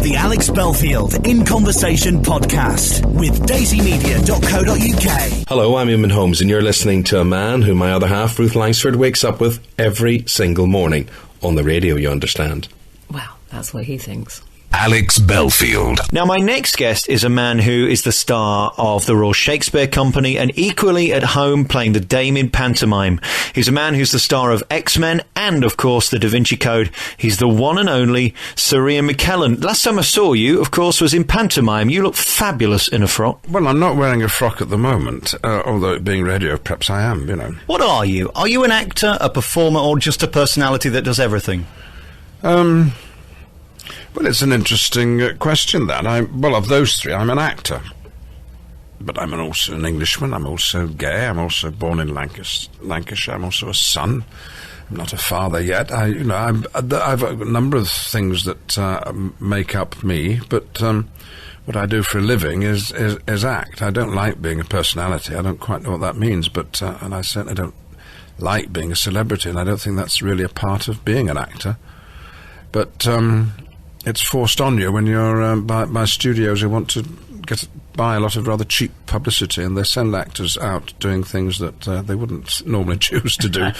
the Alex Belfield In Conversation podcast with daisymedia.co.uk. Hello, I'm Eamon Holmes, and you're listening to a man who my other half, Ruth Langsford, wakes up with every single morning. On the radio, you understand. Well, that's what he thinks. Alex Belfield. Now, my next guest is a man who is the star of the Royal Shakespeare Company and equally at home playing the Dame in pantomime. He's a man who's the star of X-Men and, of course, the Da Vinci Code. He's the one and only Sir Ian McKellen. Last time I saw you, of course, was in pantomime. You look fabulous in a frock. Well, I'm not wearing a frock at the moment, although being radio, perhaps I am, you know. What are you? Are you an actor, a performer, or just a personality that does everything? Well, it's an interesting question, that. Well, of those three, I'm an actor. But I'm also an Englishman. I'm also gay. I'm also born in Lancashire. I'm also a son. I'm not a father yet. I've a number of things that make up me, but what I do for a living is act. I don't like being a personality. I don't quite know what that means, but and I certainly don't like being a celebrity, and I don't think that's really a part of being an actor. But it's forced on you when you're by studios who want to buy a lot of rather cheap publicity, and they send actors out doing things that they wouldn't normally choose to do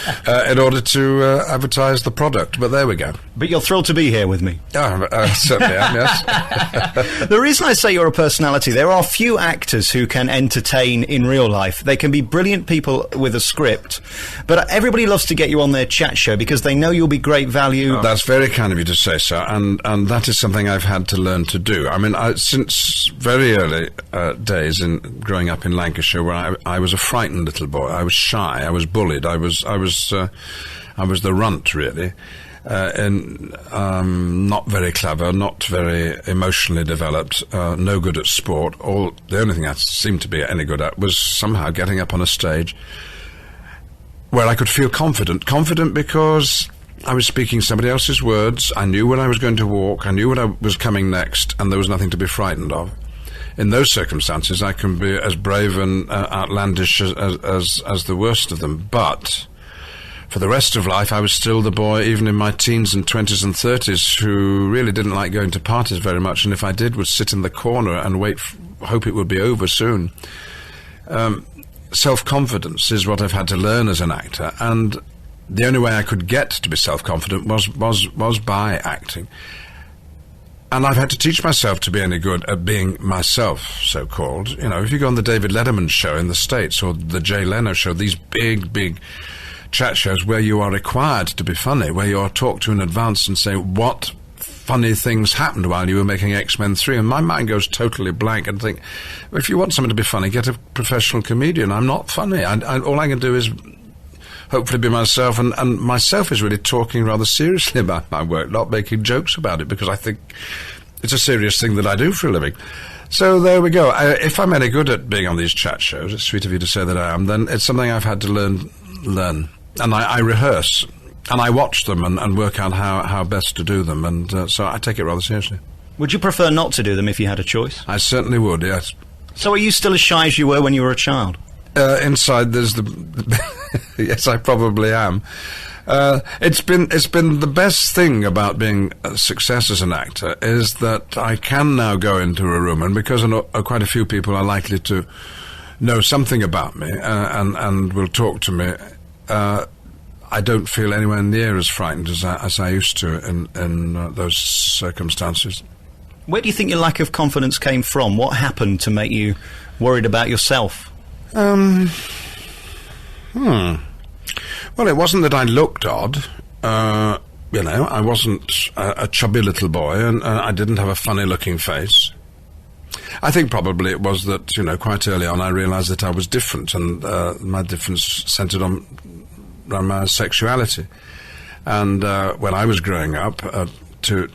in order to advertise the product. But there we go. But you're thrilled to be here with me. Certainly am, yes. The reason I say you're a personality, there are few actors who can entertain in real life. They can be brilliant people with a script, but everybody loves to get you on their chat show because they know you'll be great value. Oh, that's very kind of you to say so, and that is something I've had to learn to do. I mean, since very early days in growing up in Lancashire, where I was a frightened little boy. I was shy. I was bullied. I was the runt, really, and not very clever, not very emotionally developed, no good at sport. The only thing I seemed to be any good at was somehow getting up on a stage where I could feel confident. Confident because I was speaking somebody else's words. I knew when I was going to walk. I knew what was coming next, and there was nothing to be frightened of. In those circumstances, I can be as brave and outlandish as the worst of them. But for the rest of life, I was still the boy, even in my teens and 20s and 30s, who really didn't like going to parties very much, and if I did, would sit in the corner and hope it would be over soon. Self-confidence is what I've had to learn as an actor, and the only way I could get to be self-confident was by acting. And I've had to teach myself to be any good at being myself, so-called. You know, if you go on the David Letterman show in the States or the Jay Leno show, these big chat shows where you are required to be funny, where you are talked to in advance and say, what funny things happened while you were making X-Men 3? And my mind goes totally blank and think, well, if you want someone to be funny, get a professional comedian. I'm not funny. All I can do is hopefully be myself, and myself is really talking rather seriously about my work, not making jokes about it, because I think it's a serious thing that I do for a living. So there we go. If I'm any good at being on these chat shows, it's sweet of you to say that I am, then it's something I've had to learn. And I rehearse, and I watch them and work out how best to do them, and so I take it rather seriously. Would you prefer not to do them if you had a choice? I certainly would, yes. So are you still as shy as you were when you were a child? Inside there's yes, I probably am. It's been the best thing about being a success as an actor is that I can now go into a room, and because quite a few people are likely to know something about me and will talk to me, I don't feel anywhere near as frightened as I used to in those circumstances. Where do you think your lack of confidence came from? What happened to make you worried about yourself? Well, it wasn't that I looked odd. I wasn't a chubby little boy, and I didn't have a funny-looking face. I think probably it was that, quite early on I realised that I was different, and my difference centred on my sexuality. And when I was growing up, to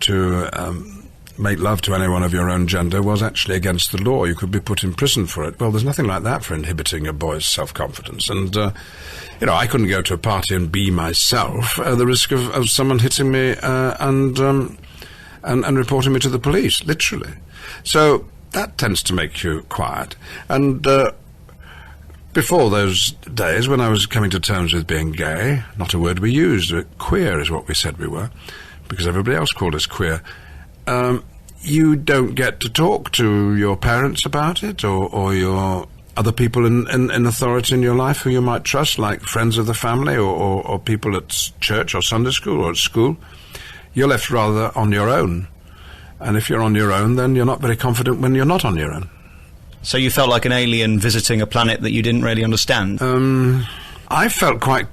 make love to anyone of your own gender was actually against the law. You could be put in prison for it. Well, there's nothing like that for inhibiting a boy's self-confidence. And, I couldn't go to a party and be myself at the risk of someone hitting me and reporting me to the police, literally. So that tends to make you quiet. And before those days, when I was coming to terms with being gay, not a word we used, queer is what we said we were, because everybody else called us queer. you don't get to talk to your parents about it, or your other people in authority in your life who you might trust, like friends of the family, or people at church or Sunday school or at school. You're left rather on your own. And if you're on your own, then you're not very confident when you're not on your own. So you felt like an alien visiting a planet that you didn't really understand? I felt quite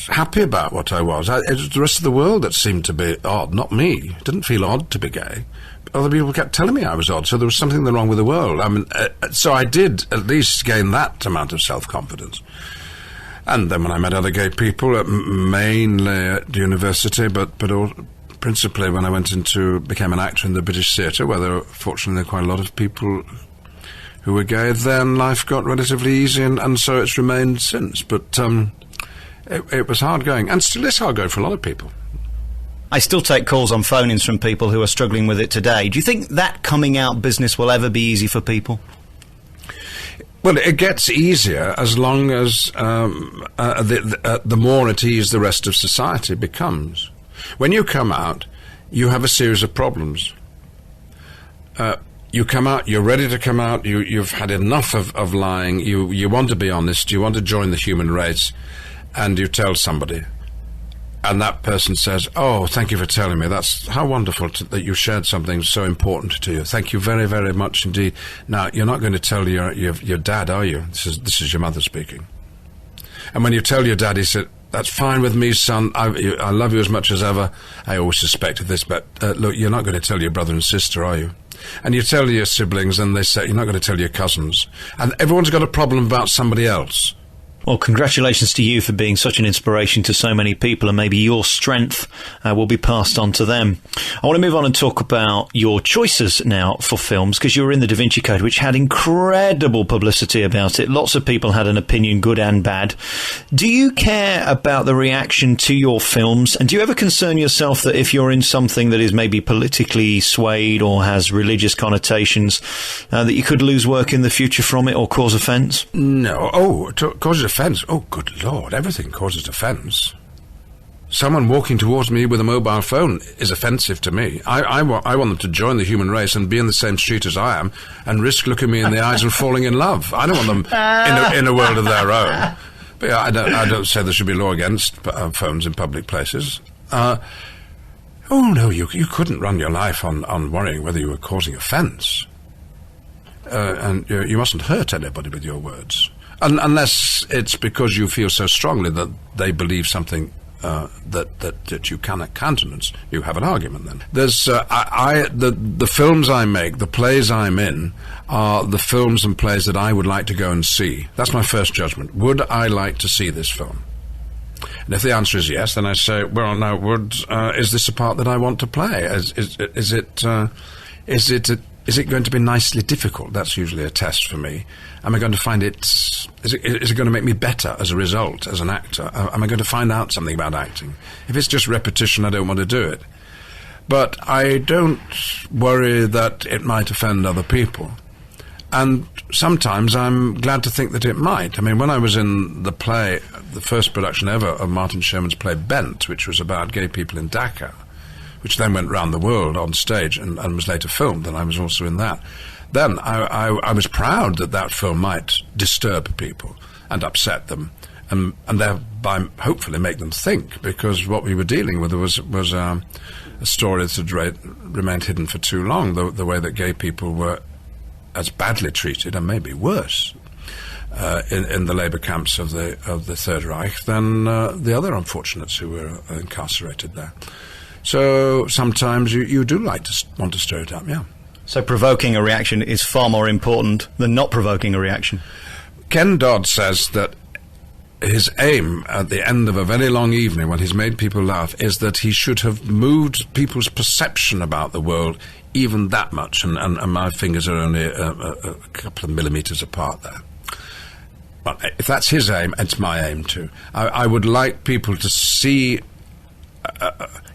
happy about what I was. It was the rest of the world that seemed to be odd, not me. It didn't feel odd to be gay. Other people kept telling me I was odd, so there was something wrong with the world. I mean, so I did at least gain that amount of self-confidence. And then when I met other gay people, mainly at university, but principally when I became an actor in the British theatre, where there were fortunately quite a lot of people who were gay, then life got relatively easy, and so it's remained since. But it was hard going, and still is hard going for a lot of people. I still take calls on phone-ins from people who are struggling with it today. Do you think that coming out business will ever be easy for people? Well, it gets easier as long as the more at ease the rest of society becomes. When you come out, you have a series of problems. You come out, you're ready to come out, you've had enough of lying, you want to be honest, you want to join the human race, and you tell somebody. And that person says, "Oh, thank you for telling me. That's how wonderful that you shared something so important to you. Thank you very, very much indeed." Now, you're not going to tell your dad, are you? This is your mother speaking. And when you tell your dad, he said, "That's fine with me, son. I love you as much as ever. I always suspected this, but look, you're not going to tell your brother and sister, are you?" And you tell your siblings, and they say, "You're not going to tell your cousins." And everyone's got a problem about somebody else. Well, congratulations to you for being such an inspiration to so many people, and maybe your strength will be passed on to them. I want to move on and talk about your choices now for films, because you were in The Da Vinci Code, which had incredible publicity about it. Lots of people had an opinion, good and bad. Do you care about the reaction to your films, and do you ever concern yourself that if you're in something that is maybe politically swayed or has religious connotations, that you could lose work in the future from it or cause offence? No. Causes offence? Oh, good Lord, everything causes offence. Someone walking towards me with a mobile phone is offensive to me. I want them to join the human race and be in the same street as I am and risk looking me in the eyes and falling in love. I don't want them in a world of their own. But yeah, I don't say there should be law against phones in public places. Oh no, you couldn't run your life on worrying whether you were causing offence. And you mustn't hurt anybody with your words. Unless it's because you feel so strongly that they believe something that you cannot countenance. You have an argument then. There's the films I make, the plays I'm in, are the films and plays that I would like to go and see. That's my first judgment. Would I like to see this film? And if the answer is yes, then I say, well, now, is this a part that I want to play? Is it going to be nicely difficult? That's usually a test for me. Am I going to find it... Is it going to make me better as a result, as an actor? Am I going to find out something about acting? If it's just repetition, I don't want to do it. But I don't worry that it might offend other people. And sometimes I'm glad to think that it might. I mean, when I was in the play, the first production ever of Martin Sherman's play Bent, which was about gay people in Dhaka, which then went round the world on stage and was later filmed, and I was also in that. Then I was proud that film might disturb people and upset them, and thereby hopefully make them think, because what we were dealing with was a story that had remained hidden for too long, the way that gay people were as badly treated, and maybe worse, in the labour camps of the Third Reich than the other unfortunates who were incarcerated there. So sometimes you do want to stir it up, yeah. So provoking a reaction is far more important than not provoking a reaction. Ken Dodd says that his aim at the end of a very long evening, when he's made people laugh, is that he should have moved people's perception about the world even that much, and my fingers are only a couple of millimetres apart there. But if that's his aim, it's my aim too. I would like people to see...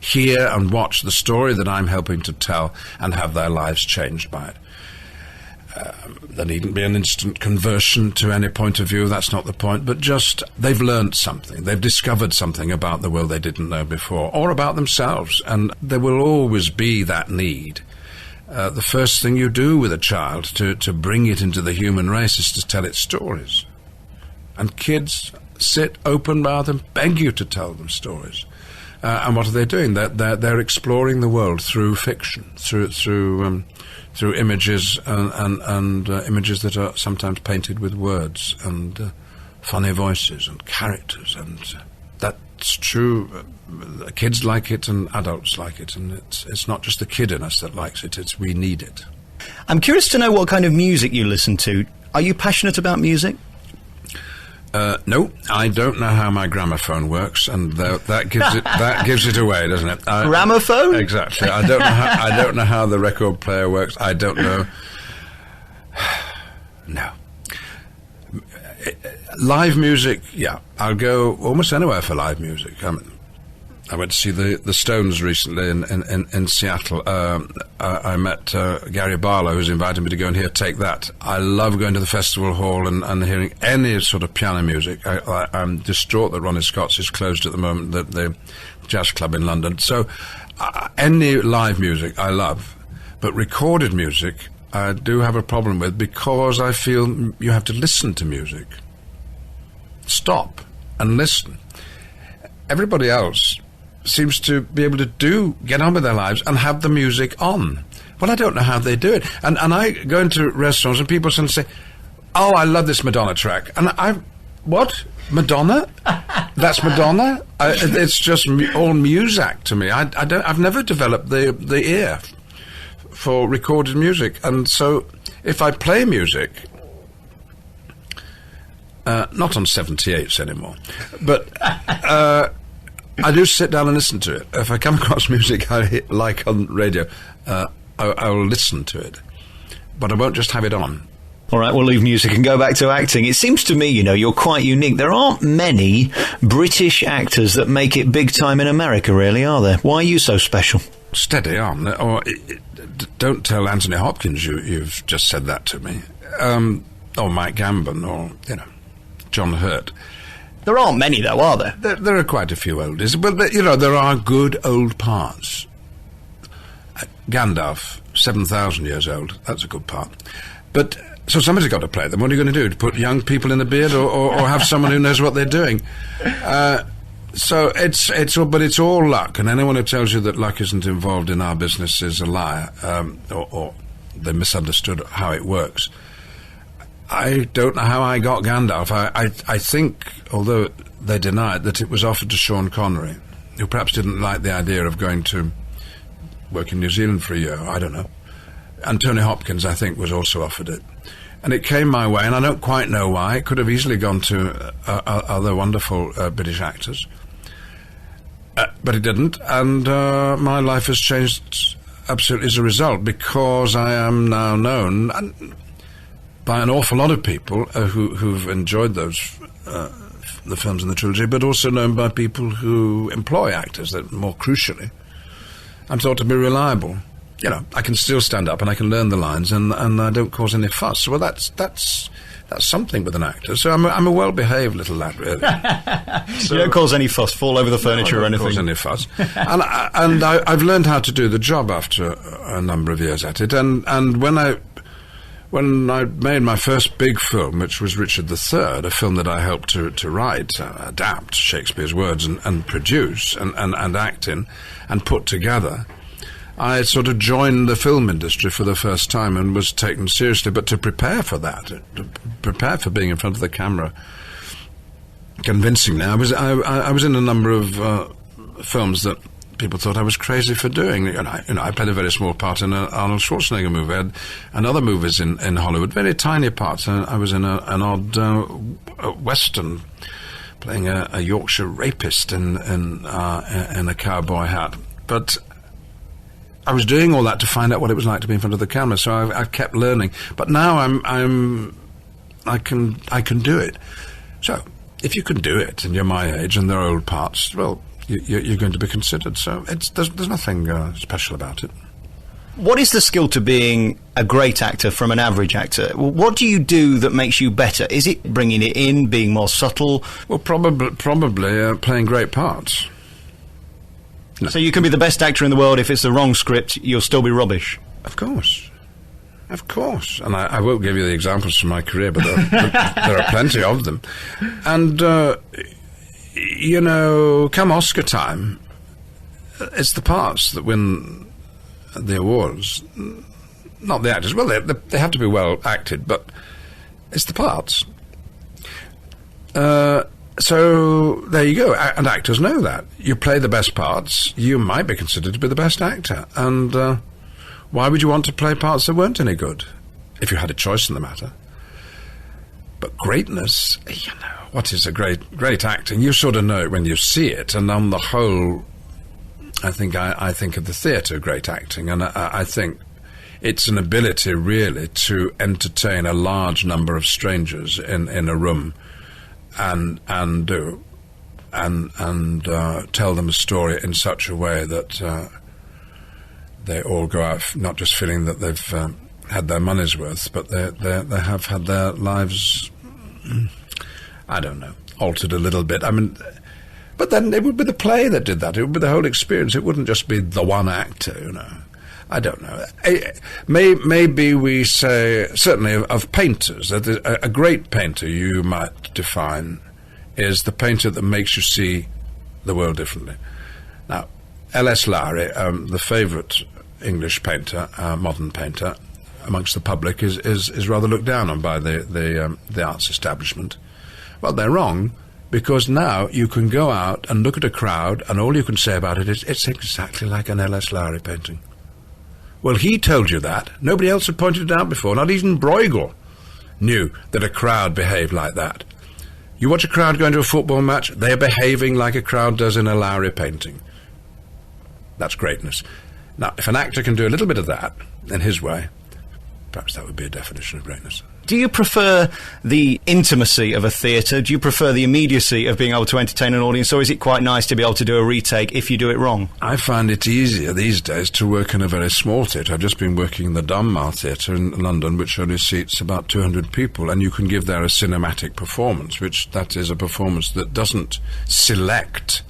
hear and watch the story that I'm helping to tell and have their lives changed by it. There needn't be an instant conversion to any point of view, that's not the point, but just they've learnt something, they've discovered something about the world they didn't know before, or about themselves, and there will always be that need. the first thing you do with a child to bring it into the human race is to tell it stories. And kids sit open-mouthed and beg you to tell them stories. And what are they doing? They're exploring the world through fiction, through images and images that are sometimes painted with words and funny voices and characters, and that's true. Kids like it and adults like it, and it's not just the kid in us that likes it, it's we need it. I'm curious to know what kind of music you listen to. Are you passionate about music? No, I don't know how my gramophone works, and that gives it away, doesn't it? Gramophone? Exactly. I don't know how the record player works. I don't know. No. Live music, yeah. I'll go almost anywhere for live music. I went to see the Stones recently in Seattle. I met Gary Barlow, who's invited me to go and hear Take That. I love going to the festival hall and hearing any sort of piano music. I'm distraught that Ronnie Scott's is closed at the moment, the jazz club in London. So any live music I love, but recorded music I do have a problem with, because I feel you have to listen to music. Stop and listen. Everybody else seems to be able to get on with their lives and have the music on. Well, I don't know how they do it. And I go into restaurants and people suddenly say, "Oh, I love this Madonna track." And what? Madonna? That's Madonna? It's just all Muzak to me. I've never developed the ear for recorded music. And so if I play music, not on 78s anymore, but I do sit down and listen to it. If I come across music I like on radio, I will listen to it, but I won't just have it on. All right, we'll leave music and go back to acting. It seems to me, you're quite unique. There aren't many British actors that make it big time in America, really, are there? Why are you so special? Steady on. Or don't tell Anthony Hopkins you've just said that to me. Or Mike Gambon, or, John Hurt. There aren't many, though, are there? There are quite a few oldies, but there are good old parts. Gandolf, 7,000 years old. That's a good part. But so somebody's got to play them. What are you going to do? To put young people in the beard, or have someone who knows what they're doing? So it's all luck, and anyone who tells you that luck isn't involved in our business is a liar, or they misunderstood how it works. I don't know how I got Gandalf. I think, although they denied, that it was offered to Sean Connery, who perhaps didn't like the idea of going to work in New Zealand for a year. I don't know. And Tony Hopkins, I think, was also offered it. And it came my way, and I don't quite know why. It could have easily gone to other wonderful British actors. But it didn't, and my life has changed absolutely as a result, because I am now known by an awful lot of people who've enjoyed those the films in the trilogy, but also known by people who employ actors. That, more crucially, I'm thought to be reliable. I can still stand up and I can learn the lines, and I don't cause any fuss. Well, that's something with an actor. So I'm a well-behaved little lad, really. So, you don't cause any fuss, fall over the furniture or anything. I don't cause any fuss. and I've learned how to do the job after a number of years at it. And when I made my first big film, which was Richard III, a film that I helped to write, adapt Shakespeare's words and produce and act in and put together, I sort of joined the film industry for the first time and was taken seriously. But to prepare for that, to prepare for being in front of the camera convincingly, I was in a number of films that people thought I was crazy for doing. I played a very small part in an Arnold Schwarzenegger movie, and other movies in Hollywood, very tiny parts. I was in an odd western, playing a Yorkshire rapist in a cowboy hat. But I was doing all that to find out what it was like to be in front of the camera, so I've kept learning. But now I can do it. So if you can do it and you're my age and there are old parts, well, you're going to be considered. So there's nothing special about it. What is the skill to being a great actor from an average actor? What do you do that makes you better? Is it bringing it in, being more subtle? Well, probably playing great parts. No. So you can be the best actor in the world. If it's the wrong script, you'll still be rubbish. Of course. Of course. And I won't give you the examples from my career, but there are plenty of them. And, you know, come Oscar time, it's the parts that win the awards, not the actors. Well, they have to be well acted, but it's the parts. So there you go. And actors know that. You play the best parts, you might be considered to be the best actor. And why would you want to play parts that weren't any good, if you had a choice in the matter? But greatness, you know, what is a great acting? You sort of know it when you see it. And on the whole, I think of the theatre great acting, and I think it's an ability really to entertain a large number of strangers in a room, and tell them a story in such a way that they all go out not just feeling that they've had their money's worth, but they have had their lives, I don't know, altered a little bit. I mean, but then it would be the play that did that. It would be the whole experience. It wouldn't just be the one actor, you know. I don't know. Maybe we say, certainly of painters, that a great painter you might define is the painter that makes you see the world differently. Now, L.S. Lowry, the favourite English painter, modern painter, amongst the public, is rather looked down on by the arts establishment. Well, they're wrong, because now you can go out and look at a crowd, and all you can say about it is, it's exactly like an L.S. Lowry painting. Well, he told you that. Nobody else had pointed it out before. Not even Bruegel knew that a crowd behaved like that. You watch a crowd going to a football match, they're behaving like a crowd does in a Lowry painting. That's greatness. Now, if an actor can do a little bit of that, in his way, perhaps that would be a definition of greatness. Do you prefer the intimacy of a theatre? Do you prefer the immediacy of being able to entertain an audience? Or is it quite nice to be able to do a retake if you do it wrong? I find it easier these days to work in a very small theatre. I've just been working in the Dunmar Theatre in London, which only seats about 200 people, and you can give there a cinematic performance, which that is a performance that doesn't select.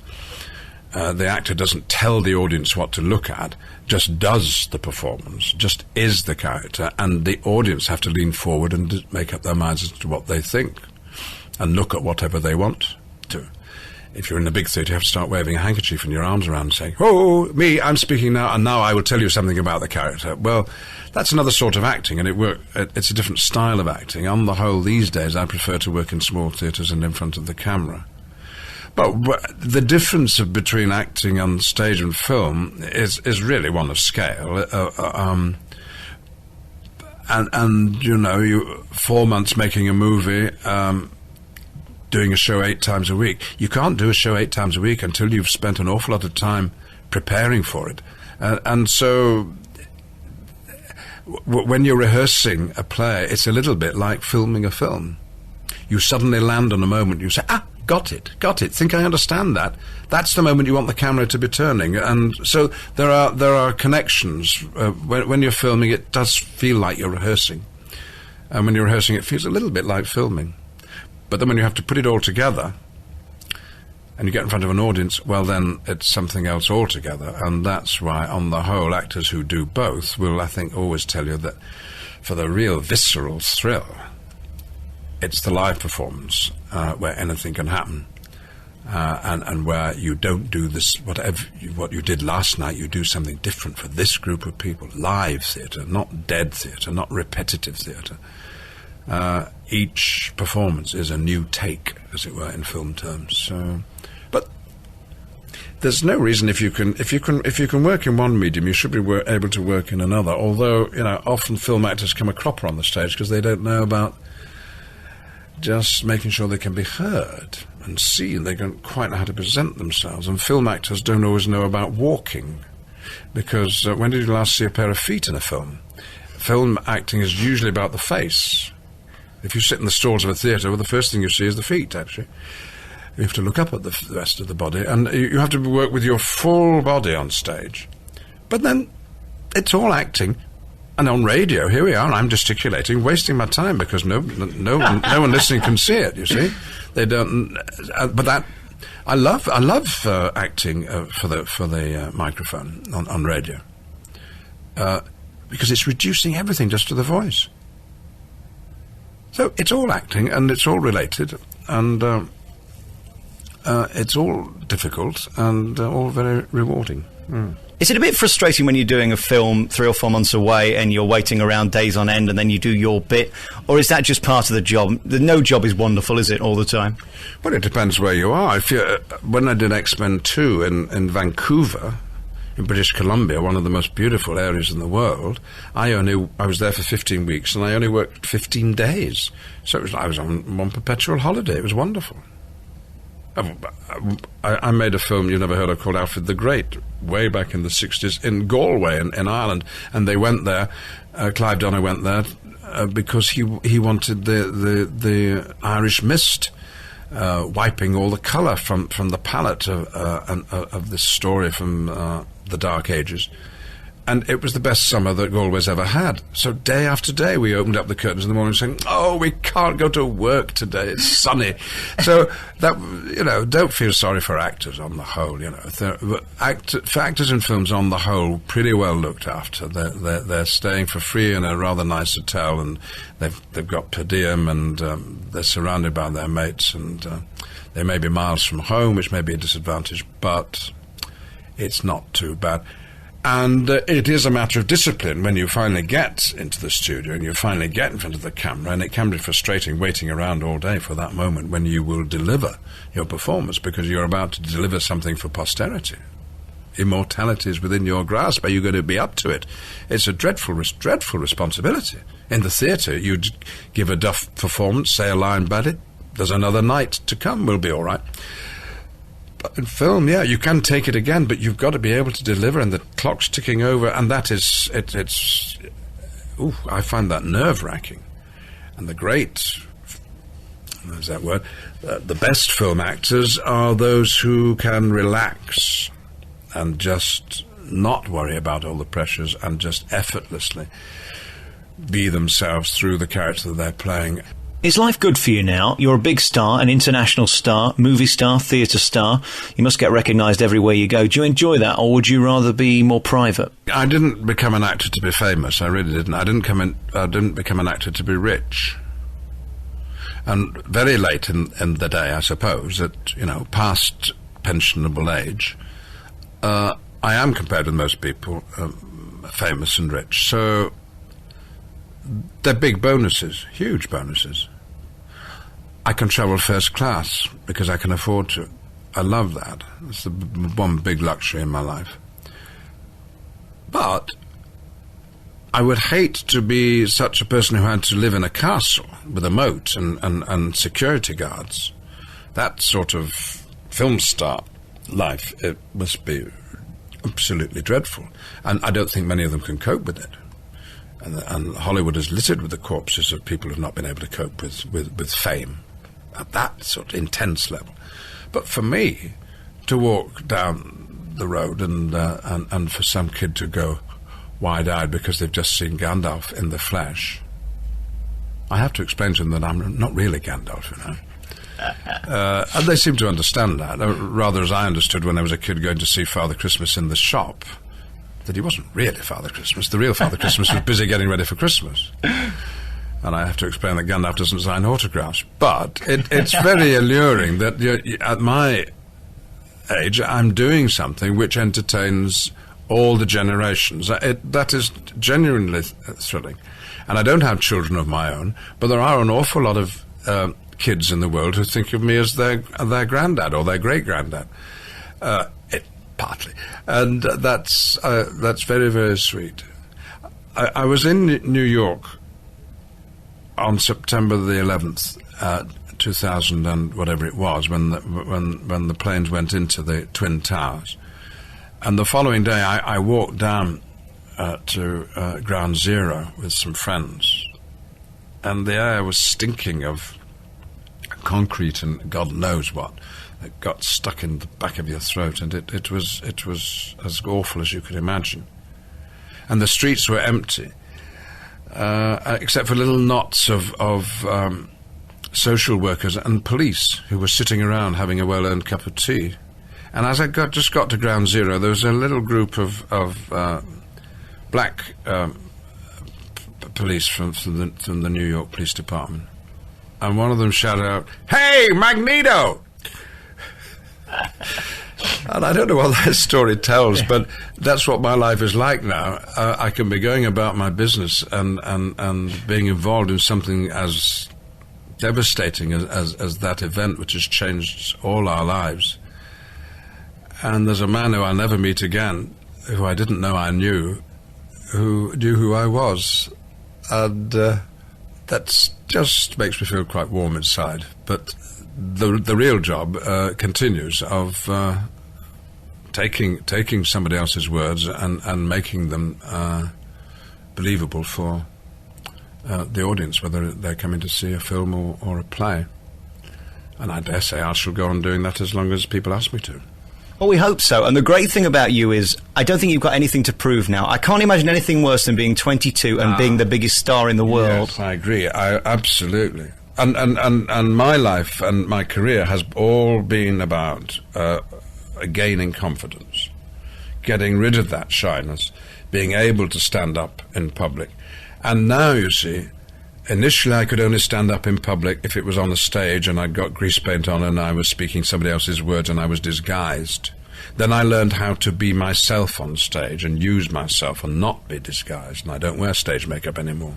The actor doesn't tell the audience what to look at, just does the performance, just is the character, and the audience have to lean forward and make up their minds as to what they think, and look at whatever they want to. If you're in a big theatre, you have to start waving a handkerchief in your arms around and saying, "Oh, me, I'm speaking now, and now I will tell you something about the character." Well, that's another sort of acting, and it's a different style of acting. On the whole, these days, I prefer to work in small theatres and in front of the camera. But the difference between acting on stage and film is really one of scale. And you know, you 4 months making a movie, doing a show 8 times a week. You can't do a show 8 times a week until you've spent an awful lot of time preparing for it. And so when you're rehearsing a play, it's a little bit like filming a film. You suddenly land on a moment, you say, got it, think I understand that. That's the moment you want the camera to be turning. And so there are connections. When you're filming, it does feel like you're rehearsing. And when you're rehearsing, it feels a little bit like filming. But then when you have to put it all together, and you get in front of an audience, well, then it's something else altogether. And that's why, on the whole, actors who do both will, I think, always tell you that for the real visceral thrill, it's the live performance where anything can happen, and where you don't do this what you did last night. You do something different for this group of people. Live theatre, not dead theatre, not repetitive theatre. Each performance is a new take, as it were, in film terms. So, but there's no reason if you can work in one medium, you should be able to work in another. Although, you know, often film actors come a cropper on the stage because they don't know about just making sure they can be heard and seen. They don't quite know how to present themselves. And film actors don't always know about walking, because when did you last see a pair of feet in a film? Film acting is usually about the face. If you sit in the stalls of a theatre, well, the first thing you see is the feet, actually. You have to look up at the rest of the body, and you have to work with your full body on stage. But then it's all acting. And on radio, here we are, I'm gesticulating, wasting my time, because no one listening can see it, you see. They don't, but that, I love acting for the microphone on radio. because it's reducing everything just to the voice. So it's all acting, and it's all related, and it's all difficult, and all very rewarding. Is it a bit frustrating when you're doing a film 3 or 4 months away and you're waiting around days on end and then you do your bit? Or is that just part of the job? No job is wonderful, is it, all the time? Well, it depends where you are. When I did X-Men 2 in Vancouver, in British Columbia, one of the most beautiful areas in the world, I was there for 15 weeks and I only worked 15 days. So I was on one perpetual holiday. It was wonderful. I made a film you've never heard of called Alfred the Great, way back in the 60s, in Galway, in Ireland, and they went there. Clive Donner went there because he wanted the Irish mist wiping all the colour from the palette of this story from the Dark Ages. And it was the best summer that Galway's ever had. So day after day, we opened up the curtains in the morning saying, "Oh, we can't go to work today. It's sunny." So that, don't feel sorry for actors on the whole. For actors in films on the whole, pretty well looked after. They're staying for free in a rather nice hotel, and they've got per diem, and they're surrounded by their mates, and they may be miles from home, which may be a disadvantage, but it's not too bad. And it is a matter of discipline when you finally get into the studio and you finally get in front of the camera, and it can be frustrating waiting around all day for that moment when you will deliver your performance, because you're about to deliver something for posterity. Immortality is within your grasp. Are you going to be up to it? It's a dreadful responsibility. In the theatre, you give a duff performance, say a line badly, there's another night to come, we'll be all right. But in film, yeah, you can take it again, but you've got to be able to deliver, and the clock's ticking over, and that is, I find that nerve-wracking. And there's that word, the best film actors are those who can relax and just not worry about all the pressures and just effortlessly be themselves through the character that they're playing. Is life good for you now? You're a big star, an international star, movie star, theatre star. You must get recognised everywhere you go. Do you enjoy that, or would you rather be more private? I didn't become an actor to be famous. I really didn't. I didn't become an actor to be rich. And very late in the day, I suppose, at past pensionable age, I am, compared with most people, famous and rich. So they're big bonuses, huge bonuses. I can travel first class because I can afford to. I love that. It's the one big luxury in my life. But I would hate to be such a person who had to live in a castle with a moat and security guards. That sort of film star life, it must be absolutely dreadful. And I don't think many of them can cope with it. And Hollywood is littered with the corpses of people who have not been able to cope with fame at that sort of intense level. But for me, to walk down the road and for some kid to go wide-eyed because they've just seen Gandolf in the flesh, I have to explain to them that I'm not really Gandalf, and they seem to understand that, rather as I understood when I was a kid going to see Father Christmas in the shop, that he wasn't really Father Christmas. The real Father Christmas was busy getting ready for Christmas. And I have to explain that Gandalf doesn't sign autographs. But it's very alluring that at my age, I'm doing something which entertains all the generations. That is genuinely thrilling. And I don't have children of my own, but there are an awful lot of kids in the world who think of me as their granddad or their great-granddad. Partly, and that's very, very sweet. I was in New York on September the 11th, 2000 and whatever it was, when the planes went into the Twin Towers, and the following day I walked down to Ground Zero with some friends, and the air was stinking of concrete and God knows what. It got stuck in the back of your throat, and it was as awful as you could imagine. And the streets were empty, except for little knots of social workers and police who were sitting around having a well-earned cup of tea. And as I just got to Ground Zero, there was a little group of black police from the New York Police Department. And one of them shouted out, "Hey, Magneto!" And I don't know what that story tells, but that's what my life is like now. I can be going about my business and being involved in something as devastating as that event, which has changed all our lives. And there's a man who I'll never meet again, who I didn't know I knew, who knew who I was. And that just makes me feel quite warm inside. But the real job continues of taking somebody else's words and making them believable for the audience, whether they're coming to see a film or a play. And I dare say I shall go on doing that as long as people ask me to. Well, we hope so. And the great thing about you is, I don't think you've got anything to prove now. I can't imagine anything worse than being 22 and being the biggest star in the world. Yes, I agree. Absolutely. And my life and my career has all been about gaining confidence, getting rid of that shyness, being able to stand up in public. And now, you see, initially I could only stand up in public if it was on a stage and I'd got grease paint on and I was speaking somebody else's words and I was disguised. Then I learned how to be myself on stage and use myself and not be disguised, and I don't wear stage makeup anymore.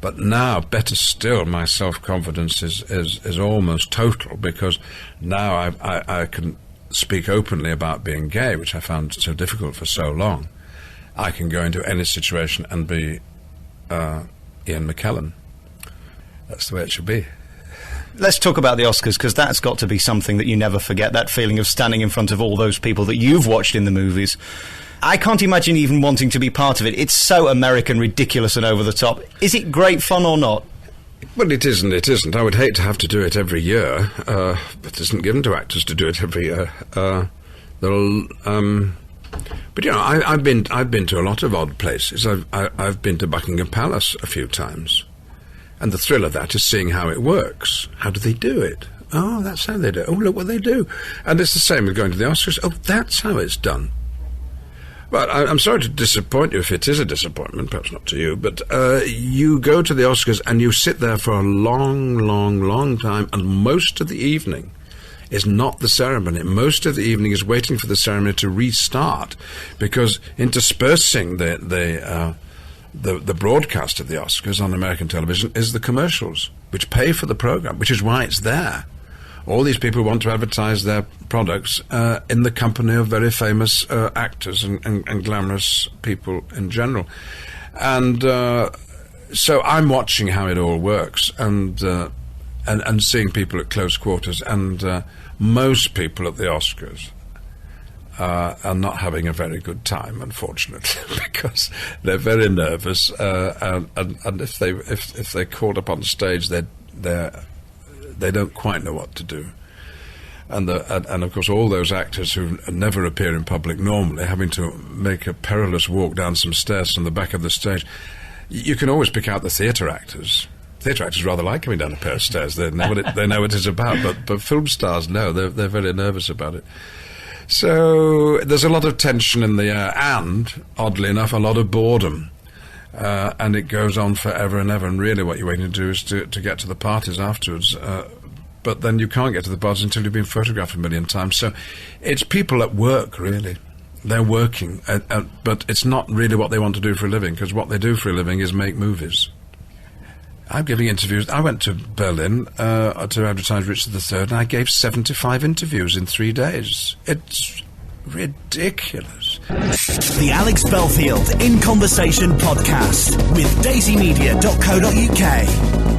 But now, better still, my self-confidence is almost total, because now I can speak openly about being gay, which I found so difficult for so long. I can go into any situation and be Ian McKellen. That's the way it should be. Let's talk about the Oscars, because that's got to be something that you never forget, that feeling of standing in front of all those people that you've watched in the movies. I can't imagine even wanting to be part of it. It's so American, ridiculous and over the top. Is it great fun or not? Well, it isn't. I would hate to have to do it every year, but it isn't given to actors to do it every year. But you know, I've been to a lot of odd places. I've been to Buckingham Palace a few times, and the thrill of that is seeing how it works. How do they do it? Oh, that's how they do it. Oh, look what they do. And it's the same with going to the Oscars. Oh, that's how it's done. But I'm sorry to disappoint you if it is a disappointment, perhaps not to you, but you go to the Oscars and you sit there for a long time, and most of the evening is not the ceremony. Most of the evening is waiting for the ceremony to restart, because interspersing the broadcast of the Oscars on American television is the commercials, which pay for the program, which is why it's there. All these people want to advertise their products in the company of very famous actors and glamorous people in general. And so I'm watching how it all works, and seeing people at close quarters, and most people at the Oscars are not having a very good time, unfortunately, because they're very nervous, and if they're caught up on stage, they don't quite know what to do. And of course, all those actors who never appear in public normally, having to make a perilous walk down some stairs from the back of the stage. You can always pick out the theatre actors. Theatre actors rather like coming down a pair of stairs. They know what it's about. But film stars, no, they're very nervous about it. So there's a lot of tension in the air, and oddly enough, a lot of boredom. And it goes on forever and ever, and really what you're waiting to do is to get to the parties afterwards. But then you can't get to the parties until you've been photographed a million times. So it's people at work, really. They're working, but it's not really what they want to do for a living, because what they do for a living is make movies. I'm giving interviews. I went to Berlin to advertise Richard III, and I gave 75 interviews in 3 days. It's ridiculous. The Alex Belfield In Conversation podcast with daisymedia.co.uk.